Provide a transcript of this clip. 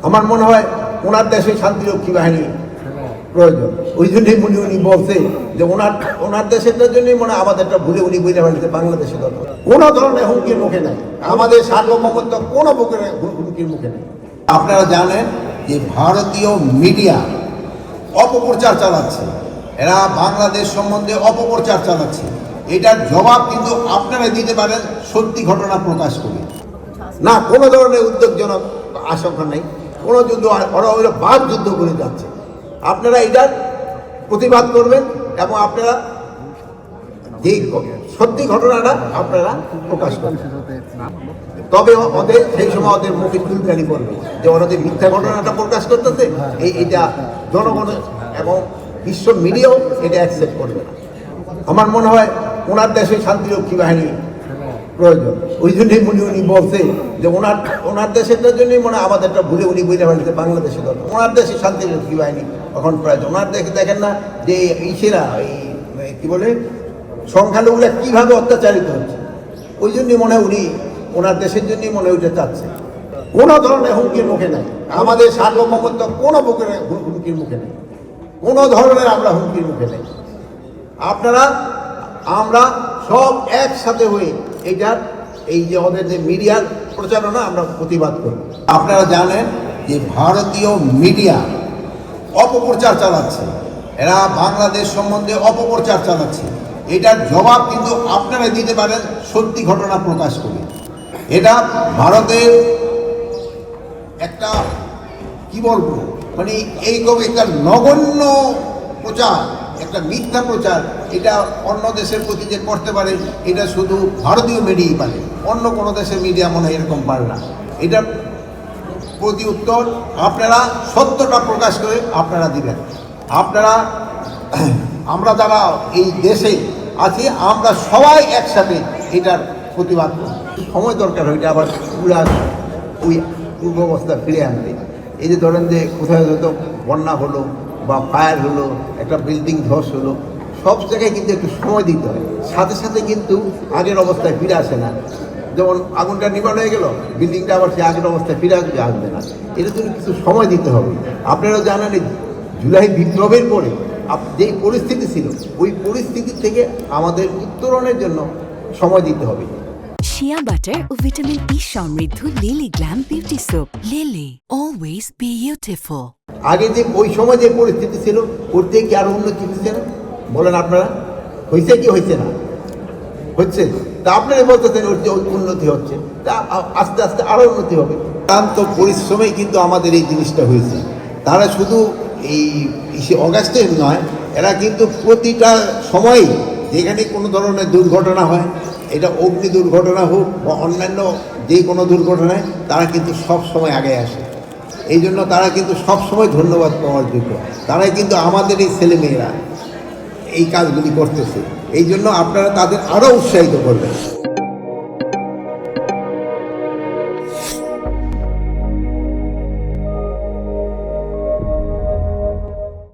আমার মনে হয় ওনার দেশে শান্তিরক্ষী বাহিনী প্রয়োজন। ওই জন্যই উনি বলছে যে ওনার দেশের জন্যই মনে হয় আমাদেরটা ভুলে উনি বুঝে ফেলছে বাংলাদেশের দরকার। কোনো ধরনের হুমকির মুখে নেই, আমাদের সার্বভৌমত্ব কোনো হুমকির মুখে নেই। আপনারা জানেন যে ভারতীয় মিডিয়া অপপ্রচার চালাচ্ছে, এরা বাংলাদেশ সম্বন্ধে অপপ্রচার চালাচ্ছে। এটার জবাব কিন্তু আপনারা দিতে পারেন সত্যি ঘটনা প্রকাশ করে। না, কোনো ধরনের উদ্বেগজনক আশঙ্কা নেই, কোনো যুদ্ধ, ওরা বাদ যুদ্ধ করে যাচ্ছে। আপনারা এটার প্রতিবাদ করবেন এবং আপনারা যে সত্যি ঘটনাটা আপনারা প্রকাশ করবেন। তবে ওদের সেই সময় ওদের মুখে চুলকানি পড়বে যে ওরা যে মিথ্যা ঘটনাটা প্রকাশ করতেছে, এইটা জনগণ এবং বিশ্ব মিডিয়াও এটা অ্যাকসেপ্ট করবে না। আমার মনে হয় ওনার দেশে শান্তিরক্ষী বাহিনী প্রয়োজন। ওই জন্যই উনি বলছে যে ওনার দেশের জন্যই মনে হয় আমাদেরটা ভুলে উনি বুঝে ফেলছে বাংলাদেশের দরকার। ওনার দেশে শান্তিরক্ষী বাহিনী এখন প্রয়োজন। ওনার দেশে দেখেন না যে ইসেরা এই কি বলে সংখ্যালঘুরা কীভাবে অত্যাচারিত হচ্ছে। ওই জন্যই মনে হয় উনি ওনার দেশের জন্যই মনে হয় ওইটা চাচ্ছে। কোনো ধরনের হুমকির মুখে নেই, আমাদের সার্বভৌমত্ব কোনো হুমকির মুখে নেই, কোনো ধরনের আমরা হুমকির মুখে নেই। আমরা সব একসাথে হয়ে এইটার এই যে ওদের যে মিডিয়ার প্রচারণা আমরা প্রতিবাদ করব। আপনারা জানেন যে ভারতীয় মিডিয়া অপপ্রচার চালাচ্ছে, এরা বাংলাদেশ সম্বন্ধে অপপ্রচার চালাচ্ছে। এটার জবাব কিন্তু আপনারা দিতে পারেন সত্যি ঘটনা প্রকাশ করে। এটা ভারতের একটা কি বলবো মানে এইরকম একটা নগণ্য প্রচার, একটা মিথ্যা প্রচার, এটা অন্য দেশের প্রতি যে করতে পারে এটা শুধু ভারতীয় মিডিয়াই পারে, অন্য কোনো দেশের মিডিয়া মনে হয় এরকম পারে না। এটার প্রতি উত্তর আপনারা সত্যটা প্রকাশ করে আপনারা দিবেন। আমরা যারা এই দেশে আছি আমরা সবাই একসাথে এটার প্রতিবাদ করি। সময় দরকার ওইটা আবার পুরা ওই পূর্বাবস্থা ফিরে আনতে। এই যে ধরেন যে কোথায় হয়তো বন্যা হলো বা ফায়ার হলো, একটা বিল্ডিং ধস হলো, সব জায়গায় কিন্তু একটু সময় দিতে হয়, সাথে সাথে কিন্তু আগের অবস্থায় ফিরে আসে না। যেমন আগুনটা নিবানো হয়ে গেল, বিল্ডিংটা আবার সে আগের অবস্থায় ফিরে আসবে না। এর জন্য কিছু সময় দিতে হবে। আপনারা জানেন জুলাই বিপ্লবের পরে যেই পরিস্থিতি ছিল, ওই পরিস্থিতি থেকে আমাদের উত্তরণের জন্য সময় দিতে হবে। শিয়া বাটার ও ভিটামিন ই সমৃদ্ধ lily glam beauty soap. Lily, always beautiful. আগে যে ওই সময় যে পরিস্থিতি ছিল, ওর থেকে কি আরো উন্নতি হচ্ছে না? বলেন আপনারা, হয়েছে কি হয়েছে না? হচ্ছে। তা আপনারা বলতেছেন ওর যে উন্নতি হচ্ছে, তা আস্তে আস্তে আরো উন্নতি হবে। ক্লান্ত পরিশ্রমেই কিন্তু আমাদের এই জিনিসটা হয়েছে। তারা শুধু এই অগাস্টে নয়, এরা কিন্তু প্রতিটা সময়ই যেখানে কোনো ধরনের দুর্ঘটনা হয়, এটা অগ্নি দুর্ঘটনা হোক বা অন্যান্য যে কোনো দুর্ঘটনায়, তারা কিন্তু সব সময় আগে আসে। এই জন্য তারা কিন্তু সবসময় ধন্যবাদ পাওয়ার যোগ্য। তারাই কিন্তু আমাদের এই ছেলেমেয়েরা এই কাজগুলি করতেছে। এই জন্য আপনারা তাদের আরও উৎসাহিত করবেন।